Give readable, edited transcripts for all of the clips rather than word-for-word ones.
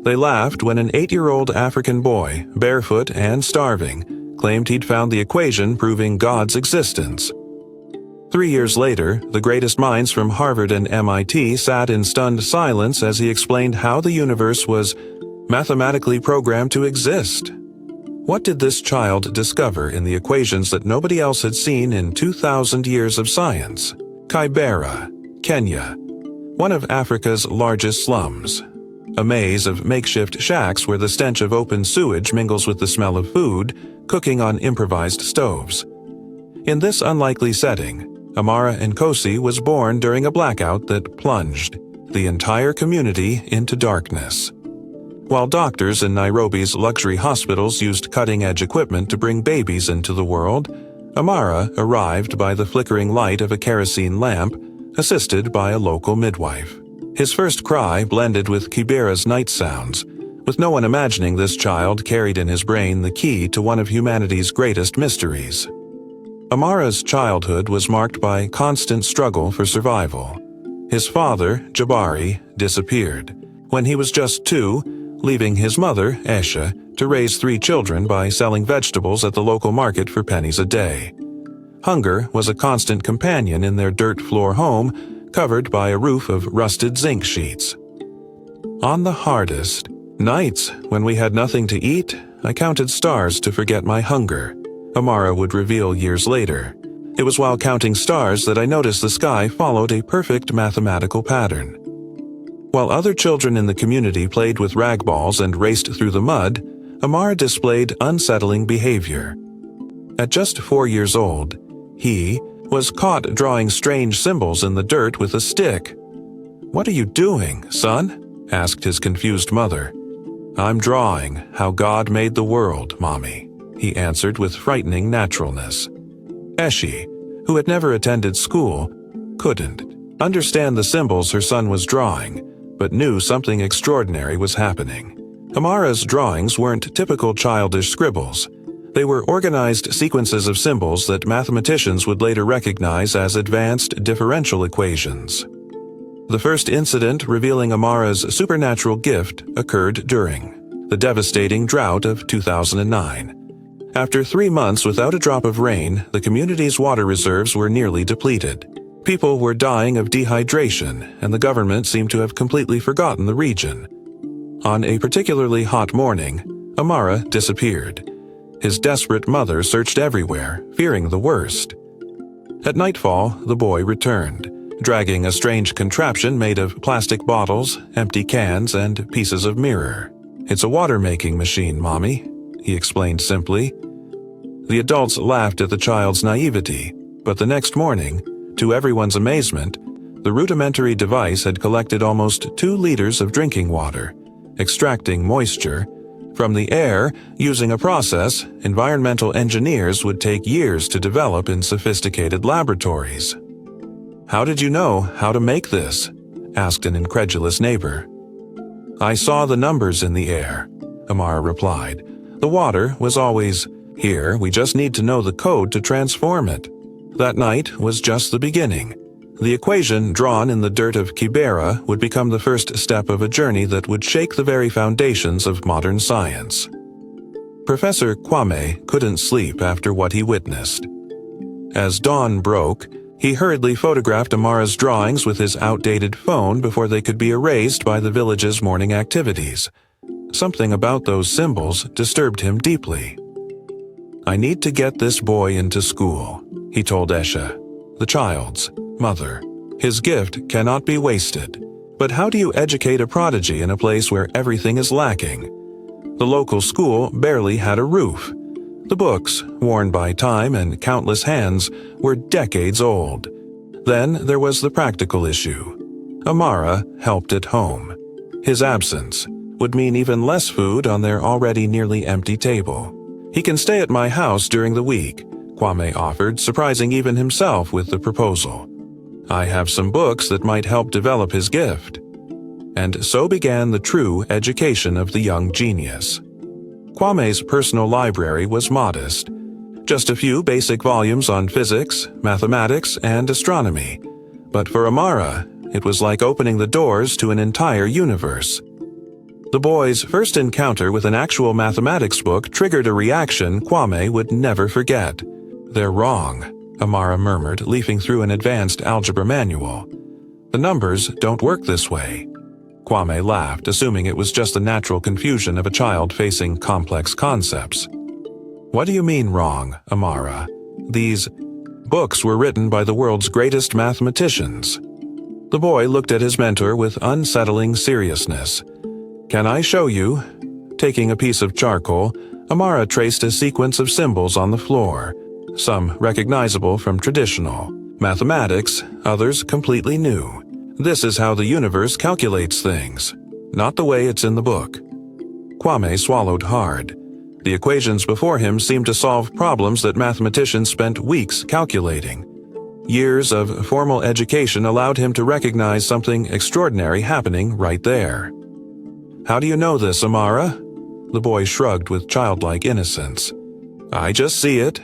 They laughed when an 8-year-old African boy, barefoot and starving, claimed he'd found the equation proving God's existence. 3 years later, the greatest minds from Harvard and MIT sat in stunned silence as he explained how the universe was mathematically programmed to exist. What did this child discover in the equations that nobody else had seen in 2,000 years of science? Kibera, Kenya, one of Africa's largest slums. A maze of makeshift shacks where the stench of open sewage mingles with the smell of food, cooking on improvised stoves. In this unlikely setting, Amara Nkosi was born during a blackout that plunged the entire community into darkness. While doctors in Nairobi's luxury hospitals used cutting-edge equipment to bring babies into the world, Amara arrived by the flickering light of a kerosene lamp, assisted by a local midwife. His first cry blended with Kibera's night sounds, with no one imagining this child carried in his brain the key to one of humanity's greatest mysteries. Amara's childhood was marked by constant struggle for survival. His father, Jabari, disappeared when he was just 2, leaving his mother, Eshe, to raise 3 children by selling vegetables at the local market for pennies a day. Hunger was a constant companion in their dirt floor home, covered by a roof of rusted zinc sheets. On the hardest nights, when we had nothing to eat, I counted stars to forget my hunger, Amara would reveal years later. It was while counting stars that I noticed the sky followed a perfect mathematical pattern. While other children in the community played with rag balls and raced through the mud, Amara displayed unsettling behavior. At just 4 years old, he was caught drawing strange symbols in the dirt with a stick. "What are you doing, son?" asked his confused mother. "I'm drawing how God made the world, Mommy," he answered with frightening naturalness. Eshe, who had never attended school, couldn't understand the symbols her son was drawing, but knew something extraordinary was happening. Amara's drawings weren't typical childish scribbles. They were organized sequences of symbols that mathematicians would later recognize as advanced differential equations. The first incident revealing Amara's supernatural gift occurred during the devastating drought of 2009. After 3 months without a drop of rain, the community's water reserves were nearly depleted. People were dying of dehydration, and the government seemed to have completely forgotten the region. On a particularly hot morning, Amara disappeared. His desperate mother searched everywhere, fearing the worst. At nightfall, the boy returned, dragging a strange contraption made of plastic bottles, empty cans, and pieces of mirror. "It's a water-making machine, Mommy," he explained simply. The adults laughed at the child's naivety, but the next morning, to everyone's amazement, the rudimentary device had collected almost 2 liters of drinking water, extracting moisture from the air using a process environmental engineers would take years to develop in sophisticated laboratories. "How did you know how to make this?" asked an incredulous neighbor. "I saw the numbers in the air," Amara replied. "The water was always here, we just need to know the code to transform it." That night was just the beginning. The equation drawn in the dirt of Kibera would become the first step of a journey that would shake the very foundations of modern science. Professor Kwame couldn't sleep after what he witnessed. As dawn broke, he hurriedly photographed Amara's drawings with his outdated phone before they could be erased by the village's morning activities. Something about those symbols disturbed him deeply. "I need to get this boy into school," he told Eshe, the child's mother. "His gift cannot be wasted." But how do you educate a prodigy in a place where everything is lacking? The local school barely had a roof. The books, worn by time and countless hands, were decades old. Then there was the practical issue. Amara helped at home. His absence would mean even less food on their already nearly empty table. "He can stay at my house during the week," Kwame offered, surprising even himself with the proposal. "I have some books that might help develop his gift." And so began the true education of the young genius. Kwame's personal library was modest. Just a few basic volumes on physics, mathematics, and astronomy. But for Amara, it was like opening the doors to an entire universe. The boy's first encounter with an actual mathematics book triggered a reaction Kwame would never forget. "They're wrong," Amara murmured, leafing through an advanced algebra manual. "The numbers don't work this way." Kwame laughed, assuming it was just the natural confusion of a child facing complex concepts. "What do you mean wrong, Amara? These books were written by the world's greatest mathematicians." The boy looked at his mentor with unsettling seriousness. "Can I show you?" Taking a piece of charcoal, Amara traced a sequence of symbols on the floor, some recognizable from traditional mathematics, others completely new. "This is how the universe calculates things, not the way it's in the book." Kwame swallowed hard. The equations before him seemed to solve problems that mathematicians spent weeks calculating. Years of formal education allowed him to recognize something extraordinary happening right there. "How do you know this, Amara?" The boy shrugged with childlike innocence. "I just see it."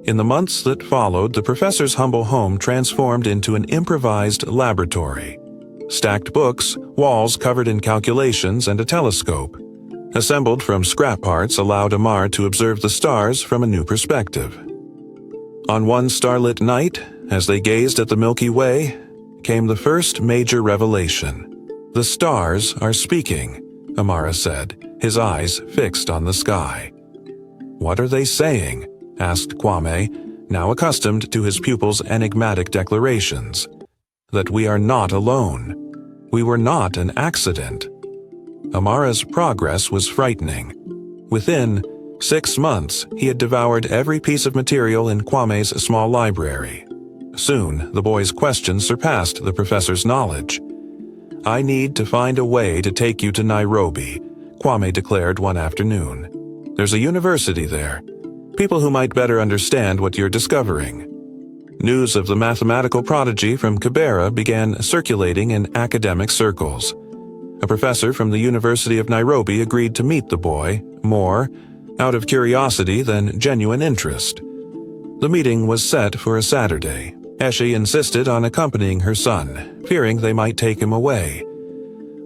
In the months that followed, the professor's humble home transformed into an improvised laboratory. Stacked books, walls covered in calculations, and a telescope, assembled from scrap parts, allowed Amar to observe the stars from a new perspective. On one starlit night, as they gazed at the Milky Way, came the first major revelation. "The stars are speaking," Amara said, his eyes fixed on the sky. "What are they saying?" asked Kwame, now accustomed to his pupil's enigmatic declarations. "That we are not alone. We were not an accident." Amara's progress was frightening. Within 6 months, he had devoured every piece of material in Kwame's small library. Soon, the boy's questions surpassed the professor's knowledge. "I need to find a way to take you to Nairobi," Kwame declared one afternoon. "There's a university there. People who might better understand what you're discovering." News of the mathematical prodigy from Kibera began circulating in academic circles. A professor from the University of Nairobi agreed to meet the boy, more out of curiosity than genuine interest. The meeting was set for a Saturday. Eshe insisted on accompanying her son, fearing they might take him away.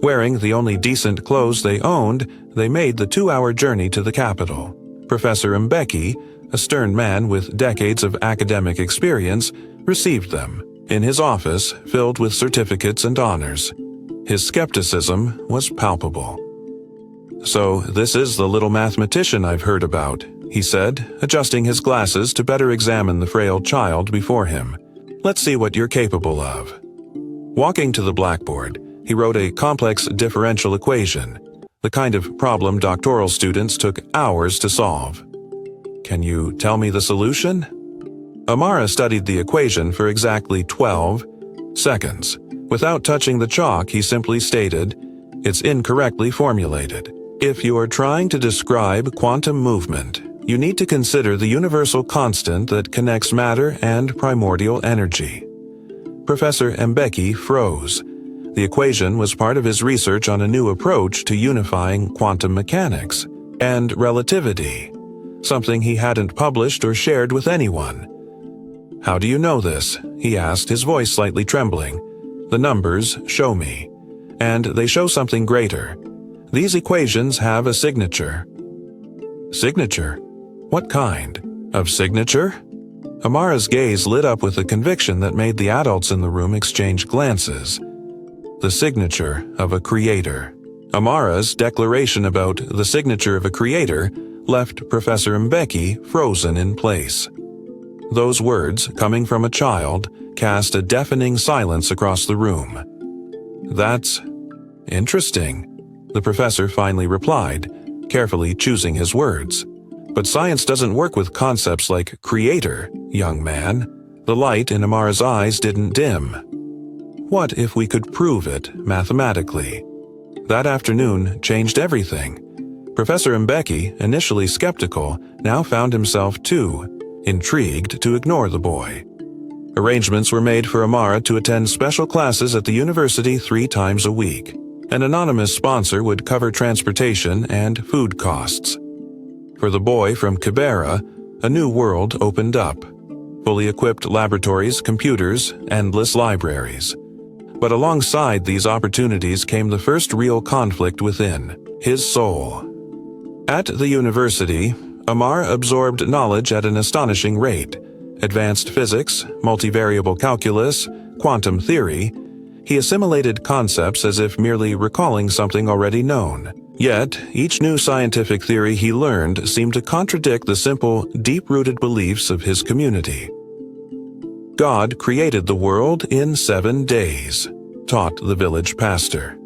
Wearing the only decent clothes they owned, they made the 2-hour journey to the capital. Professor Mbeki, a stern man with decades of academic experience, received them in his office filled with certificates and honors. His skepticism was palpable. "So this is the little mathematician I've heard about," he said, adjusting his glasses to better examine the frail child before him. "Let's see what you're capable of." Walking to the blackboard, he wrote a complex differential equation, the kind of problem doctoral students took hours to solve. "Can you tell me the solution?" Amara studied the equation for exactly 12 seconds. Without touching the chalk, he simply stated, "It's incorrectly formulated. If you are trying to describe quantum movement, you need to consider the universal constant that connects matter and primordial energy." Professor Mbeki froze. The equation was part of his research on a new approach to unifying quantum mechanics and relativity, something he hadn't published or shared with anyone. "How do you know this?" he asked, his voice slightly trembling. "The numbers show me. And they show something greater. These equations have a signature." "Signature? What kind of signature?" Amara's gaze lit up with a conviction that made the adults in the room exchange glances. "The signature of a creator." Amara's declaration about the signature of a creator left Professor Mbeki frozen in place. Those words, coming from a child, cast a deafening silence across the room. "That's interesting," the professor finally replied, carefully choosing his words. "But science doesn't work with concepts like creator, young man." The light in Amara's eyes didn't dim. "What if we could prove it mathematically?" That afternoon changed everything. Professor Mbeki, initially skeptical, now found himself too intrigued to ignore the boy. Arrangements were made for Amara to attend special classes at the university 3 times a week. An anonymous sponsor would cover transportation and food costs. For the boy from Kibera, a new world opened up. Fully equipped laboratories, computers, endless libraries. But alongside these opportunities came the first real conflict within, his soul. At the university, Amara absorbed knowledge at an astonishing rate. Advanced physics, multivariable calculus, quantum theory. He assimilated concepts as if merely recalling something already known. Yet, each new scientific theory he learned seemed to contradict the simple, deep-rooted beliefs of his community. God created the world in 7 days, taught the village pastor.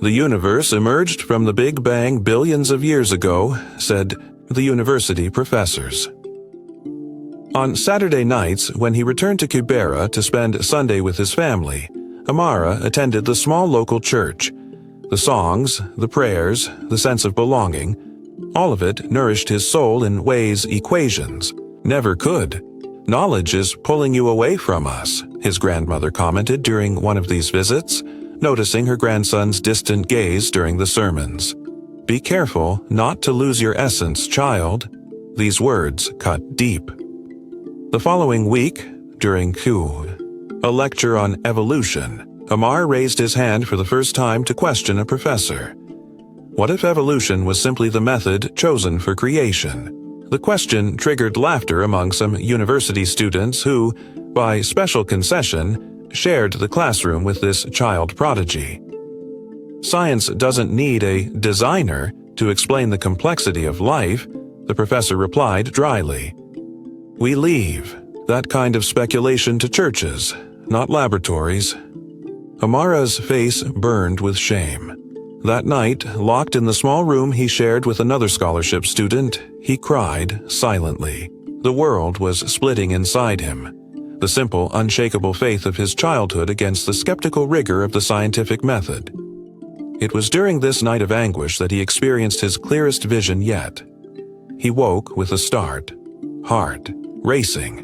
The universe emerged from the Big Bang billions of years ago, said the university professors. On Saturday nights, when he returned to Kibera to spend Sunday with his family, Amara attended the small local church. The songs, the prayers, the sense of belonging, all of it nourished his soul in ways equations never could. "Knowledge is pulling you away from us," his grandmother commented during one of these visits, noticing her grandson's distant gaze during the sermons. "Be careful not to lose your essence, child." These words cut deep. The following week, during a lecture on evolution, Amar raised his hand for the first time to question a professor. What if evolution was simply the method chosen for creation? The question triggered laughter among some university students who, by special concession, shared the classroom with this child prodigy. "Science doesn't need a designer to explain the complexity of life," the professor replied dryly. "We leave that kind of speculation to churches, not laboratories." Amara's face burned with shame. That night, locked in the small room he shared with another scholarship student, he cried silently. The world was splitting inside him. The simple, unshakable faith of his childhood against the skeptical rigor of the scientific method. It was during this night of anguish that he experienced his clearest vision yet. He woke with a start, heart racing.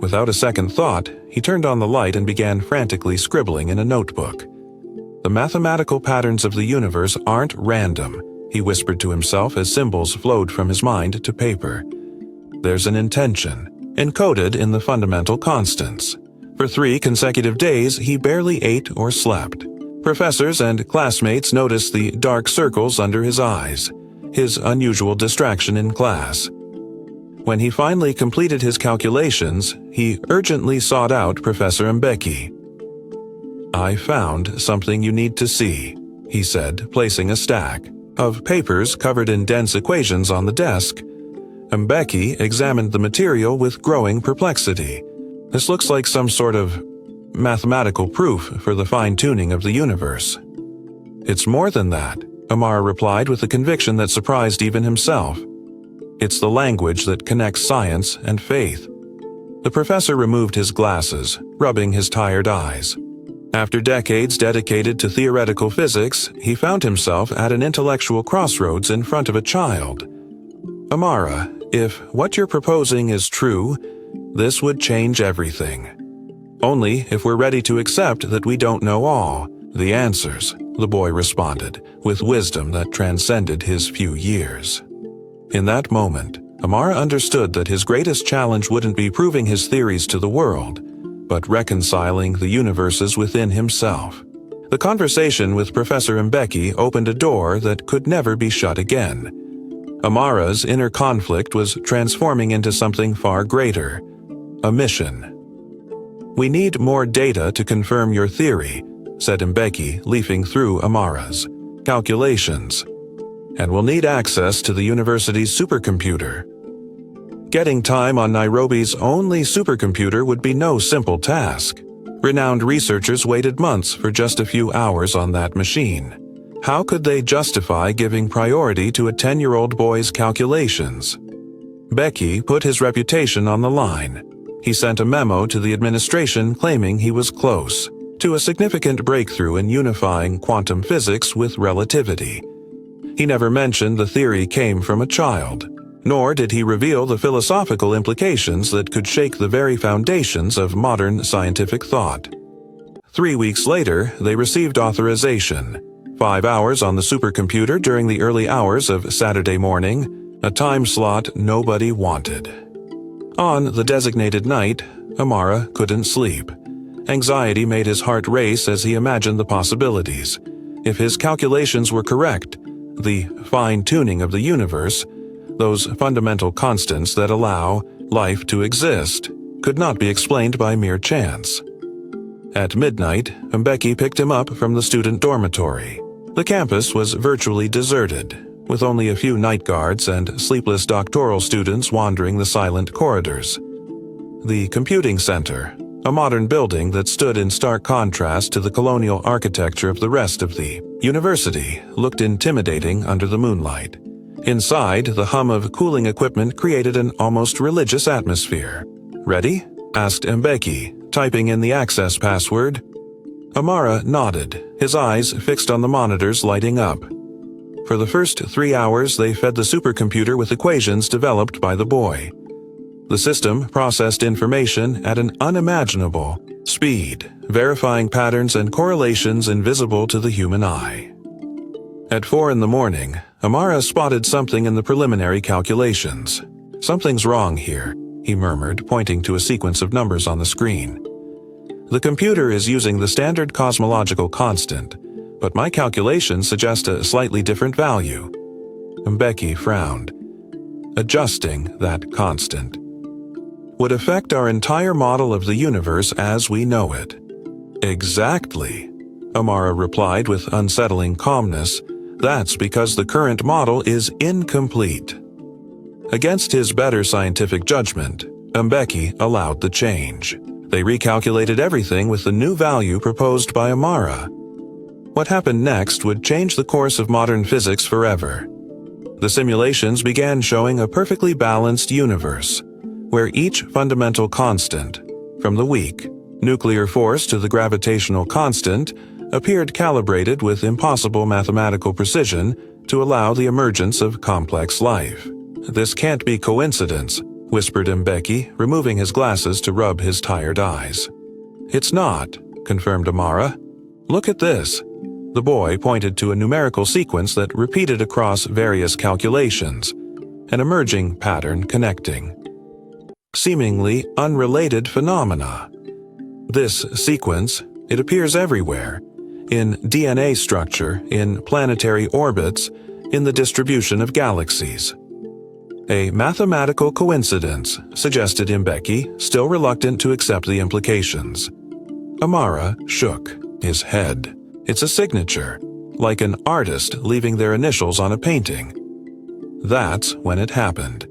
Without a second thought, he turned on the light and began frantically scribbling in a notebook. "The mathematical patterns of the universe aren't random," he whispered to himself as symbols flowed from his mind to paper. "There's an intention, encoded in the fundamental constants." For 3 consecutive days, he barely ate or slept. Professors and classmates noticed the dark circles under his eyes, his unusual distraction in class. When he finally completed his calculations, he urgently sought out Professor Mbeki. "I found something you need to see," he said, placing a stack of papers covered in dense equations on the desk. Mbeki examined the material with growing perplexity. "This looks like some sort of mathematical proof for the fine-tuning of the universe." "It's more than that," Amara replied with a conviction that surprised even himself. "It's the language that connects science and faith." The professor removed his glasses, rubbing his tired eyes. After decades dedicated to theoretical physics, he found himself at an intellectual crossroads in front of a child. "Amara, if what you're proposing is true, this would change everything. Only if we're ready to accept that we don't know all the answers," the boy responded, with wisdom that transcended his few years. In that moment, Amara understood that his greatest challenge wouldn't be proving his theories to the world, but reconciling the universes within himself. The conversation with Professor Mbeki opened a door that could never be shut again. Amara's inner conflict was transforming into something far greater, a mission. "We need more data to confirm your theory," said Mbeki, leafing through Amara's calculations. "And we'll need access to the university's supercomputer." Getting time on Nairobi's only supercomputer would be no simple task. Renowned researchers waited months for just a few hours on that machine. How could they justify giving priority to a 10-year-old boy's calculations? Mbeki put his reputation on the line. He sent a memo to the administration claiming he was close to a significant breakthrough in unifying quantum physics with relativity. He never mentioned the theory came from a child, nor did he reveal the philosophical implications that could shake the very foundations of modern scientific thought. 3 weeks later, they received authorization. 5 hours on the supercomputer during the early hours of Saturday morning, a time slot nobody wanted. On the designated night, Amara couldn't sleep. Anxiety made his heart race as he imagined the possibilities. If his calculations were correct, the fine-tuning of the universe, those fundamental constants that allow life to exist, could not be explained by mere chance. At midnight, Mbeki picked him up from the student dormitory. The campus was virtually deserted, with only a few night guards and sleepless doctoral students wandering the silent corridors. The computing center, a modern building that stood in stark contrast to the colonial architecture of the rest of the university, looked intimidating under the moonlight. Inside, the hum of cooling equipment created an almost religious atmosphere. "Ready?" asked Mbeki, typing in the access password. Amara nodded, his eyes fixed on the monitors lighting up. For the first 3 hours, they fed the supercomputer with equations developed by the boy. The system processed information at an unimaginable speed, verifying patterns and correlations invisible to the human eye. At 4 in the morning, Amara spotted something in the preliminary calculations. "Something's wrong here," he murmured, pointing to a sequence of numbers on the screen. "The computer is using the standard cosmological constant, but my calculations suggest a slightly different value." Mbeki frowned. Adjusting that constant would affect our entire model of the universe as we know it. "Exactly," Amara replied with unsettling calmness. "That's because the current model is incomplete." Against his better scientific judgment, Mbeki allowed the change. They recalculated everything with the new value proposed by Amara. What happened next would change the course of modern physics forever. The simulations began showing a perfectly balanced universe, where each fundamental constant, from the weak nuclear force to the gravitational constant, appeared calibrated with impossible mathematical precision to allow the emergence of complex life. "This can't be coincidence," whispered Mbeki, removing his glasses to rub his tired eyes. "It's not," confirmed Amara. "Look at this." The boy pointed to a numerical sequence that repeated across various calculations, an emerging pattern connecting seemingly unrelated phenomena. This sequence, it appears everywhere, in DNA structure, in planetary orbits, in the distribution of galaxies. "A mathematical coincidence," suggested Mbeki, still reluctant to accept the implications. Amara shook his head. "It's a signature, like an artist leaving their initials on a painting." That's when it happened.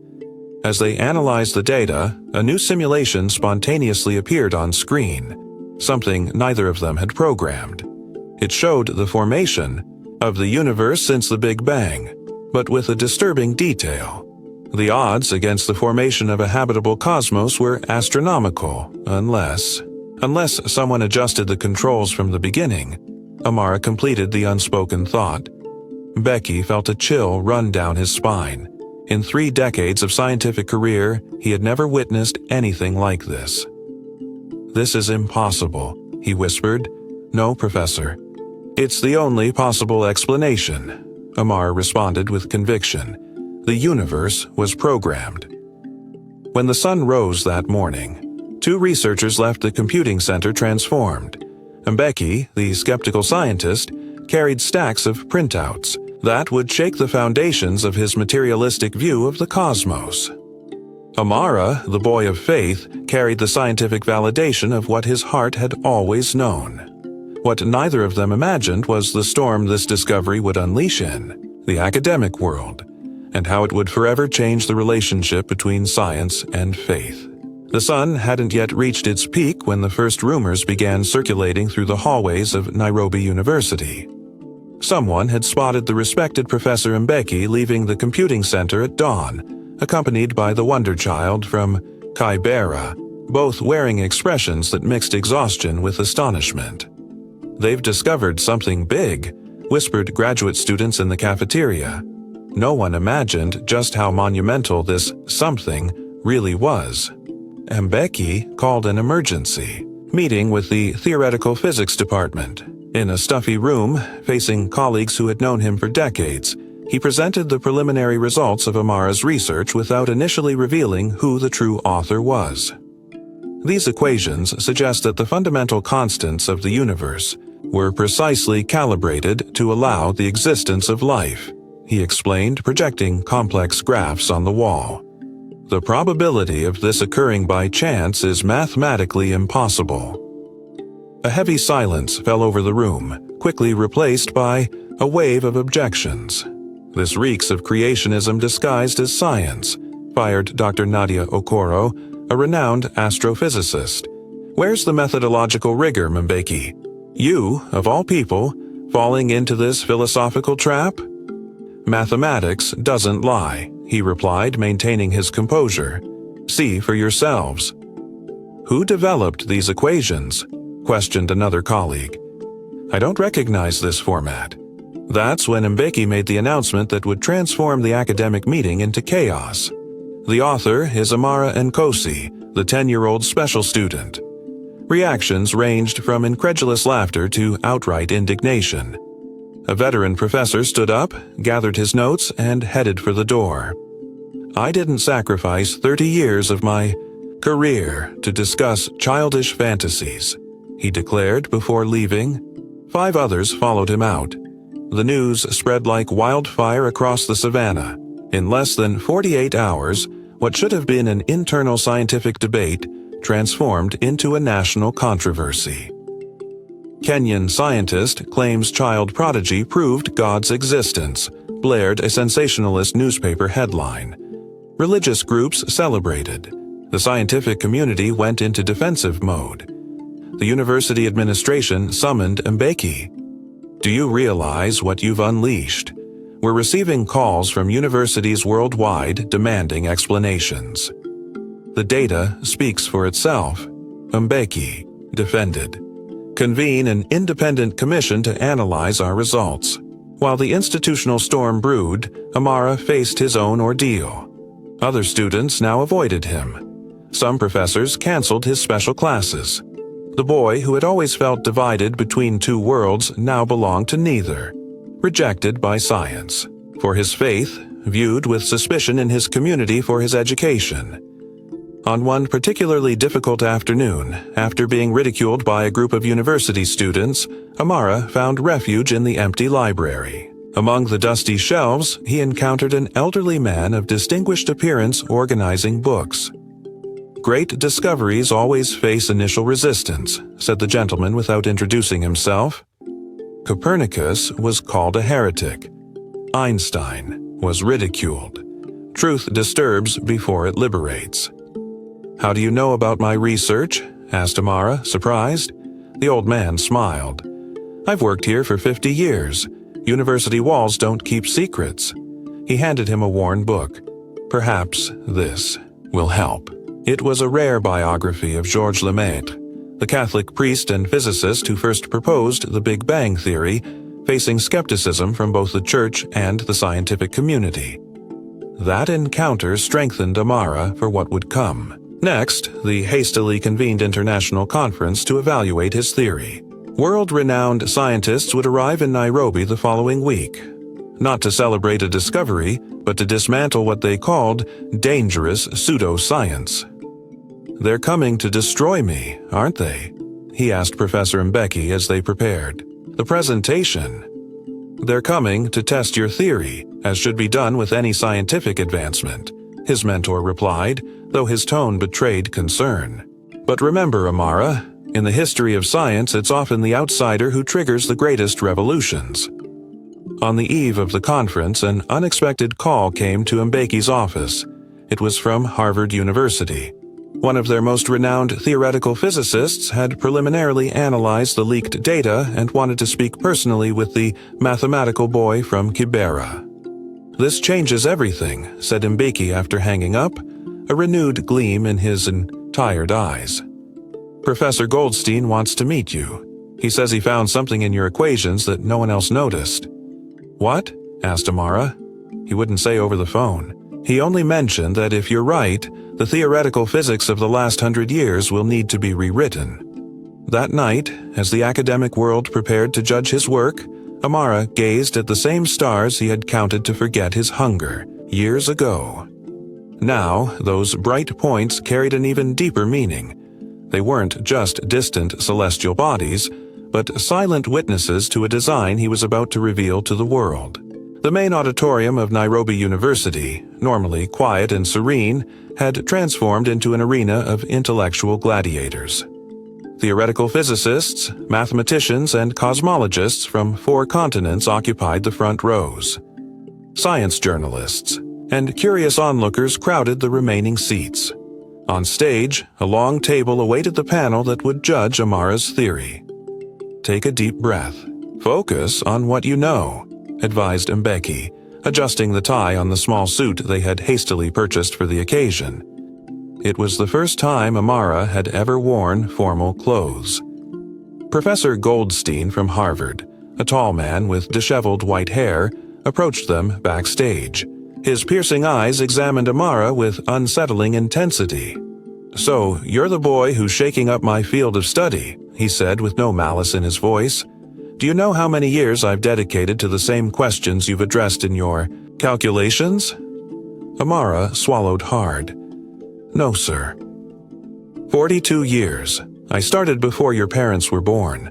As they analyzed the data, a new simulation spontaneously appeared on screen, something neither of them had programmed. It showed the formation of the universe since the Big Bang, but with a disturbing detail. The odds against the formation of a habitable cosmos were astronomical, unless someone adjusted the controls from the beginning. Amara completed the unspoken thought. Mbeki felt a chill run down his spine. In 3 decades of scientific career, he had never witnessed anything like this. "This is impossible," he whispered. "No, Professor. It's the only possible explanation," Amara responded with conviction. The universe was programmed. When the sun rose that morning, 2 researchers left the computing center transformed. Mbeki, the skeptical scientist, carried stacks of printouts that would shake the foundations of his materialistic view of the cosmos. Amara, the boy of faith, carried the scientific validation of what his heart had always known. What neither of them imagined was the storm this discovery would unleash in the academic world, and how it would forever change the relationship between science and faith. The sun hadn't yet reached its peak when the first rumors began circulating through the hallways of Nairobi University. Someone had spotted the respected Professor Mbeki leaving the computing center at dawn, accompanied by the wonder child from Kibera, both wearing expressions that mixed exhaustion with astonishment. "They've discovered something big," whispered graduate students in the cafeteria. No one imagined just how monumental this something really was. Mbeki called an emergency meeting with the theoretical physics department. In a stuffy room, facing colleagues who had known him for decades, he presented the preliminary results of Amara's research without initially revealing who the true author was. These equations suggest that the fundamental constants of the universe were precisely calibrated to allow the existence of life, he explained, projecting complex graphs on the wall. The probability of this occurring by chance is mathematically impossible. A heavy silence fell over the room, quickly replaced by a wave of objections. This reeks of creationism disguised as science, fired Dr. Nadia Okoro, a renowned astrophysicist. Where's the methodological rigor, Mbeki? You, of all people, falling into this philosophical trap? Mathematics doesn't lie, he replied, maintaining his composure. See for yourselves. Who developed these equations? Questioned another colleague. I don't recognize this format. That's when Mbeki made the announcement that would transform the academic meeting into chaos. The author is Amara Nkosi, the 10-year-old special student. Reactions ranged from incredulous laughter to outright indignation. A veteran professor stood up, gathered his notes, and headed for the door. I didn't sacrifice 30 years of my career to discuss childish fantasies, he declared before leaving. 5 others followed him out. The news spread like wildfire across the savannah. In less than 48 hours, what should have been an internal scientific debate transformed into a national controversy. Kenyan scientist claims child prodigy proved God's existence, blared a sensationalist newspaper headline. Religious groups celebrated. The scientific community went into defensive mode. The university administration summoned Mbeki. Do you realize what you've unleashed? We're receiving calls from universities worldwide demanding explanations. The data speaks for itself, Mbeki defended. Convene an independent commission to analyze our results. While the institutional storm brewed, Amara faced his own ordeal. Other students now avoided him. Some professors canceled his special classes. The boy who had always felt divided between two worlds now belonged to neither. Rejected by science, for his faith, viewed with suspicion in his community for his education. On one particularly difficult afternoon, after being ridiculed by a group of university students, Amara found refuge in the empty library. Among the dusty shelves, he encountered an elderly man of distinguished appearance organizing books. Great discoveries always face initial resistance, said the gentleman without introducing himself. Copernicus was called a heretic. Einstein was ridiculed. Truth disturbs before it liberates. How do you know about my research? Asked Amara, surprised. The old man smiled. I've worked here for 50 years. University walls don't keep secrets. He handed him a worn book. Perhaps this will help. It was a rare biography of Georges Lemaitre, the Catholic priest and physicist who first proposed the Big Bang theory, facing skepticism from both the church and the scientific community. That encounter strengthened Amara for what would come. Next, the hastily convened international conference to evaluate his theory. World-renowned scientists would arrive in Nairobi the following week, not to celebrate a discovery, but to dismantle what they called dangerous pseudoscience. They're coming to destroy me, aren't they? He asked Professor Mbeki as they prepared. The presentation. They're coming to test your theory, as should be done with any scientific advancement, his mentor replied, though his tone betrayed concern. But remember, Amara, in the history of science, it's often the outsider who triggers the greatest revolutions. On the eve of the conference, an unexpected call came to Mbeki's office. It was from Harvard University. One of their most renowned theoretical physicists had preliminarily analyzed the leaked data and wanted to speak personally with the mathematical boy from Kibera. This changes everything, said Mbeki after hanging up, a renewed gleam in his tired eyes. Professor Goldstein wants to meet you. He says he found something in your equations that no one else noticed. What? Asked Amara. He wouldn't say over the phone. He only mentioned that if you're right, the theoretical physics of the last 100 years will need to be rewritten. That night, as the academic world prepared to judge his work, Amara gazed at the same stars he had counted to forget his hunger years ago. Now, those bright points carried an even deeper meaning. They weren't just distant celestial bodies, but silent witnesses to a design he was about to reveal to the world. The main auditorium of Nairobi University, normally quiet and serene, had transformed into an arena of intellectual gladiators. Theoretical physicists, mathematicians, and cosmologists from 4 continents occupied the front rows. Science journalists and curious onlookers crowded the remaining seats. On stage, a long table awaited the panel that would judge Amara's theory. "Take a deep breath. Focus on what you know," advised Mbeki, adjusting the tie on the small suit they had hastily purchased for the occasion. It was the first time Amara had ever worn formal clothes. Professor Goldstein from Harvard, a tall man with disheveled white hair, approached them backstage. His piercing eyes examined Amara with unsettling intensity. "So, you're the boy who's shaking up my field of study," he said with no malice in his voice. "Do you know how many years I've dedicated to the same questions you've addressed in your calculations?" Amara swallowed hard. "No, sir." 42 years. I started before your parents were born."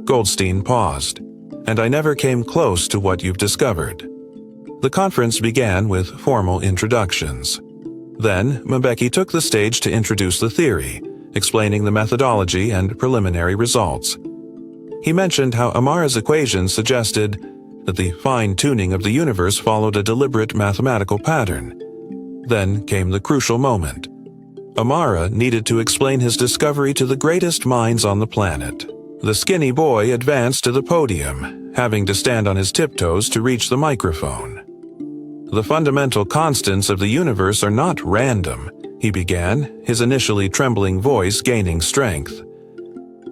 Goldstein paused. "And I never came close to what you've discovered." The conference began with formal introductions. Then, Mbeki took the stage to introduce the theory, explaining the methodology and preliminary results. He mentioned how Amara's equations suggested that the fine-tuning of the universe followed a deliberate mathematical pattern. Then came the crucial moment. Amara needed to explain his discovery to the greatest minds on the planet. The skinny boy advanced to the podium, having to stand on his tiptoes to reach the microphone. "The fundamental constants of the universe are not random," he began, his initially trembling voice gaining strength.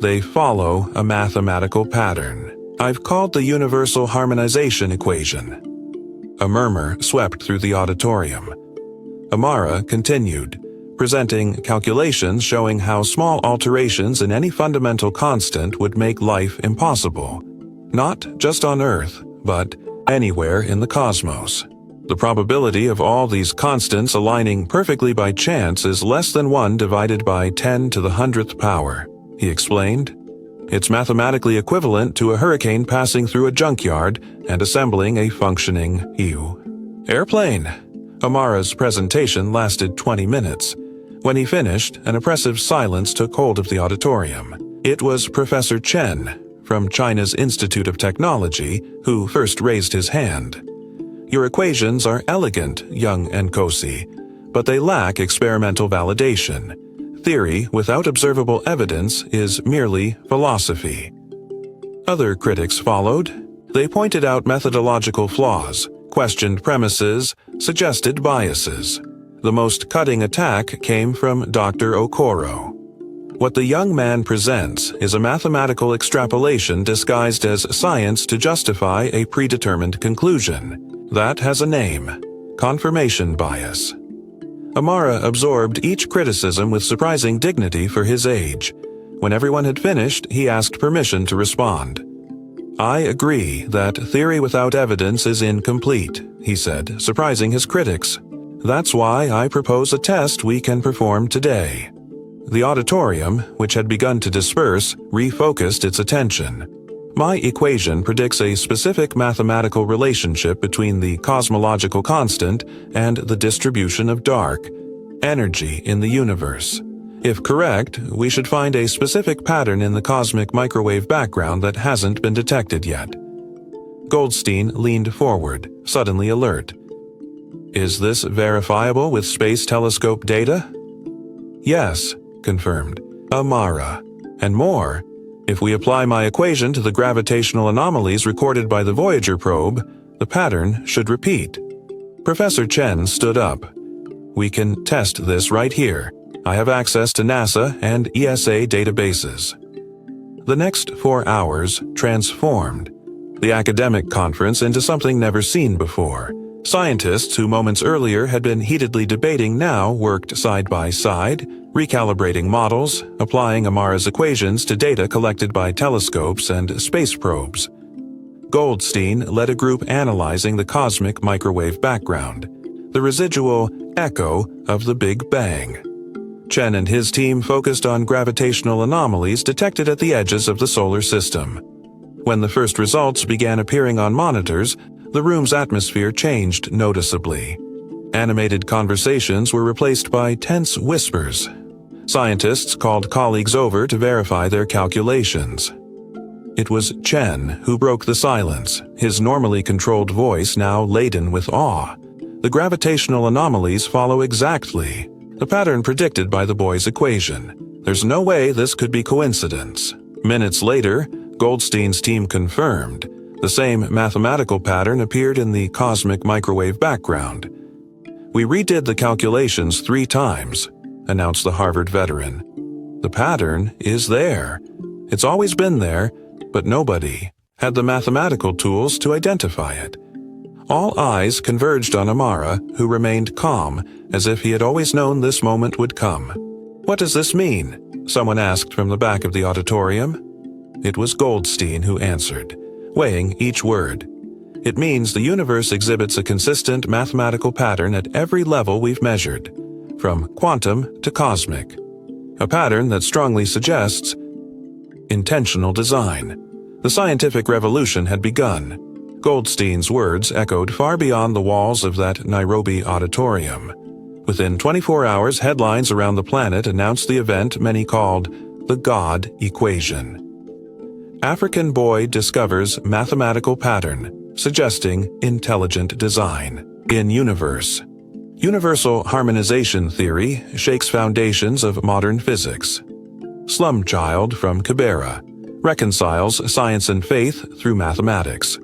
"They follow a mathematical pattern. I've called the universal harmonization equation." A murmur swept through the auditorium. Amara continued, presenting calculations showing how small alterations in any fundamental constant would make life impossible, not just on Earth, but anywhere in the cosmos. The probability of all these constants aligning perfectly by chance is less than 1 divided by 10 to the 100th power, he explained. It's mathematically equivalent to a hurricane passing through a junkyard and assembling a functioning airplane. Amara's presentation lasted 20 minutes. When he finished, an oppressive silence took hold of the auditorium. It was Professor Chen, from China's Institute of Technology, who first raised his hand. "Your equations are elegant, young Nkosi, but they lack experimental validation. Theory without observable evidence is merely philosophy." Other critics followed. They pointed out methodological flaws, questioned premises, suggested biases. The most cutting attack came from Dr. Okoro. "What the young man presents is a mathematical extrapolation disguised as science to justify a predetermined conclusion. That has a name: confirmation bias." Amara absorbed each criticism with surprising dignity for his age. When everyone had finished, he asked permission to respond. "I agree that theory without evidence is incomplete," he said, surprising his critics. "That's why I propose a test we can perform today." The auditorium, which had begun to disperse, refocused its attention. "My equation predicts a specific mathematical relationship between the cosmological constant and the distribution of dark energy in the universe. If correct, we should find a specific pattern in the cosmic microwave background that hasn't been detected yet." Goldstein leaned forward, suddenly alert. "Is this verifiable with space telescope data?" "Yes," confirmed Amara. "And more. If we apply my equation to the gravitational anomalies recorded by the Voyager probe, the pattern should repeat." Professor Chen stood up. "We can test this right here. I have access to NASA and ESA databases." The next 4 hours transformed the academic conference into something never seen before. Scientists who moments earlier had been heatedly debating now worked side by side, recalibrating models, applying Amara's equations to data collected by telescopes and space probes. Goldstein led a group analyzing the cosmic microwave background, the residual echo of the Big Bang. Chen and his team focused on gravitational anomalies detected at the edges of the solar system. When the first results began appearing on monitors, the room's atmosphere changed noticeably. Animated conversations were replaced by tense whispers. Scientists called colleagues over to verify their calculations. It was Chen who broke the silence, his normally controlled voice now laden with awe. The gravitational anomalies follow exactly the pattern predicted by the boy's equation. There's no way this could be coincidence. Minutes later, Goldstein's team confirmed. The same mathematical pattern appeared in the cosmic microwave background. "We redid the calculations 3 times," announced the Harvard veteran. "The pattern is there. It's always been there, but nobody had the mathematical tools to identify it." All eyes converged on Amara, who remained calm, as if he had always known this moment would come. "What does this mean?" someone asked from the back of the auditorium. It was Goldstein who answered, weighing each word. "It means the universe exhibits a consistent mathematical pattern at every level we've measured, from quantum to cosmic. A pattern that strongly suggests intentional design. The scientific revolution had begun." Goldstein's words echoed far beyond the walls of that Nairobi auditorium. Within 24 hours, headlines around the planet announced the event many called the God Equation. African boy discovers mathematical pattern, suggesting intelligent design. In universe. Universal harmonization theory shakes foundations of modern physics. Slum child from Kibera reconciles science and faith through mathematics.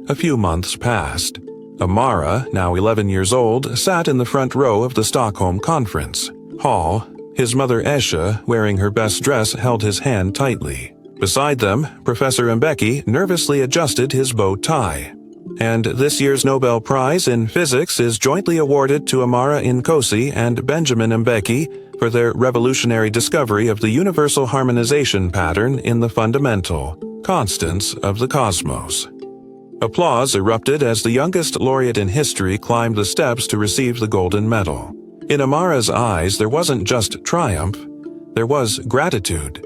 A few months passed. Amara, now 11 years old, sat in the front row of the Stockholm conference hall. His mother Eshe, wearing her best dress, held his hand tightly. Beside them, Professor Mbeki nervously adjusted his bow tie. And this year's Nobel Prize in Physics is jointly awarded to Amara Nkosi and Benjamin Mbeki for their revolutionary discovery of the universal harmonization pattern in the fundamental constants of the cosmos. Applause erupted as the youngest laureate in history climbed the steps to receive the golden medal. In Amara's eyes, there wasn't just triumph, there was gratitude.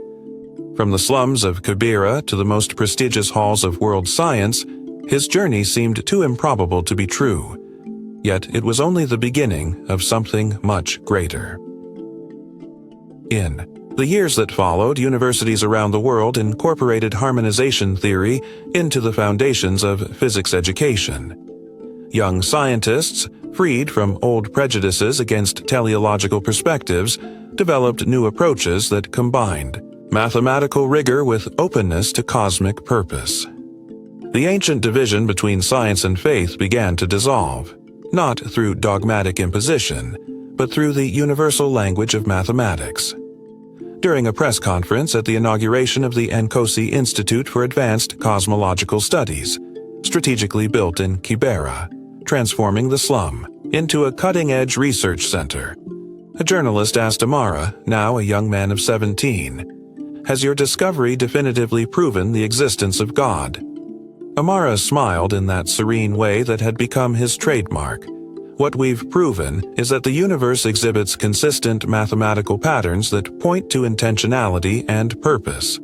From the slums of Kibera to the most prestigious halls of world science, his journey seemed too improbable to be true. Yet it was only the beginning of something much greater. In the years that followed, universities around the world incorporated harmonization theory into the foundations of physics education. Young scientists, freed from old prejudices against teleological perspectives, developed new approaches that combined mathematical rigor with openness to cosmic purpose. The ancient division between science and faith began to dissolve, not through dogmatic imposition, but through the universal language of mathematics. During a press conference at the inauguration of the Nkosi Institute for Advanced Cosmological Studies, strategically built in Kibera, transforming the slum into a cutting-edge research center, a journalist asked Amara, now a young man of 17, "Has your discovery definitively proven the existence of God?" Amara smiled in that serene way that had become his trademark. "What we've proven is that the universe exhibits consistent mathematical patterns that point to intentionality and purpose.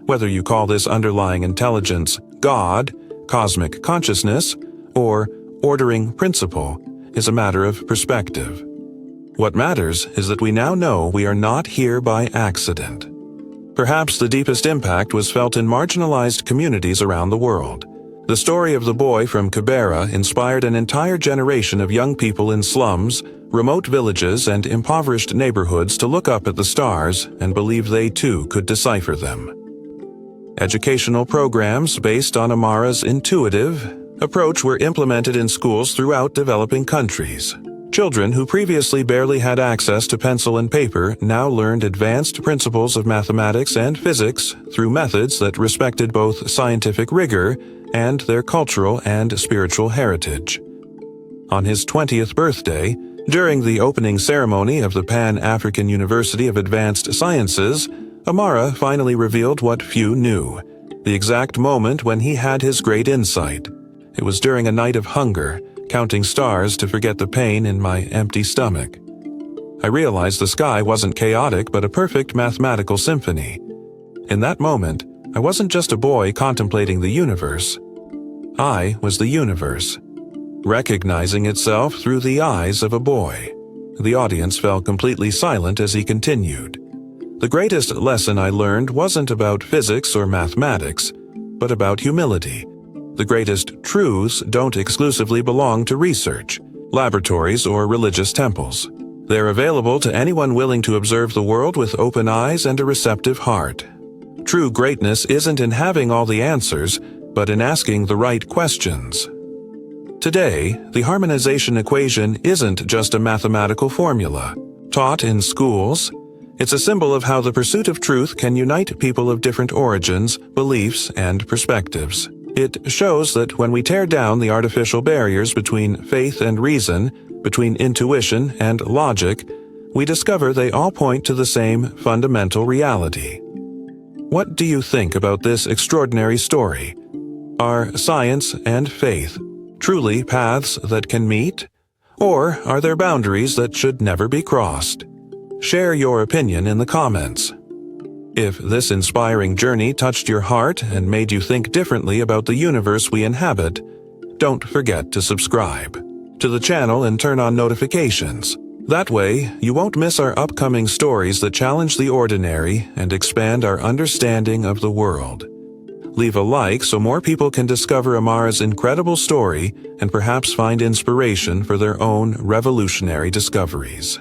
Whether you call this underlying intelligence God, cosmic consciousness, or ordering principle is a matter of perspective. What matters is that we now know we are not here by accident." Perhaps the deepest impact was felt in marginalized communities around the world. The story of the boy from Kibera inspired an entire generation of young people in slums, remote villages, and impoverished neighborhoods to look up at the stars and believe they too could decipher them. Educational programs based on Amara's intuitive approach were implemented in schools throughout developing countries. Children who previously barely had access to pencil and paper now learned advanced principles of mathematics and physics through methods that respected both scientific rigor and their cultural and spiritual heritage. On his 20th birthday, during the opening ceremony of the Pan-African University of Advanced Sciences, Amara finally revealed what few knew, the exact moment when he had his great insight. It was during a night of hunger, counting stars to forget the pain in my empty stomach. I realized the sky wasn't chaotic but a perfect mathematical symphony. In that moment, I wasn't just a boy contemplating the universe. I was the universe, recognizing itself through the eyes of a boy. The audience fell completely silent as he continued. The greatest lesson I learned wasn't about physics or mathematics, but about humility. The greatest truths don't exclusively belong to research, laboratories, or religious temples. They're available to anyone willing to observe the world with open eyes and a receptive heart. True greatness isn't in having all the answers, but in asking the right questions. Today, the harmonization equation isn't just a mathematical formula. Taught in schools, it's a symbol of how the pursuit of truth can unite people of different origins, beliefs, and perspectives. It shows that when we tear down the artificial barriers between faith and reason, between intuition and logic, we discover they all point to the same fundamental reality. What do you think about this extraordinary story? Are science and faith truly paths that can meet? Or are there boundaries that should never be crossed? Share your opinion in the comments. If this inspiring journey touched your heart and made you think differently about the universe we inhabit, don't forget to subscribe to the channel and turn on notifications. That way, you won't miss our upcoming stories that challenge the ordinary and expand our understanding of the world. Leave a like so more people can discover Amara's incredible story and perhaps find inspiration for their own revolutionary discoveries.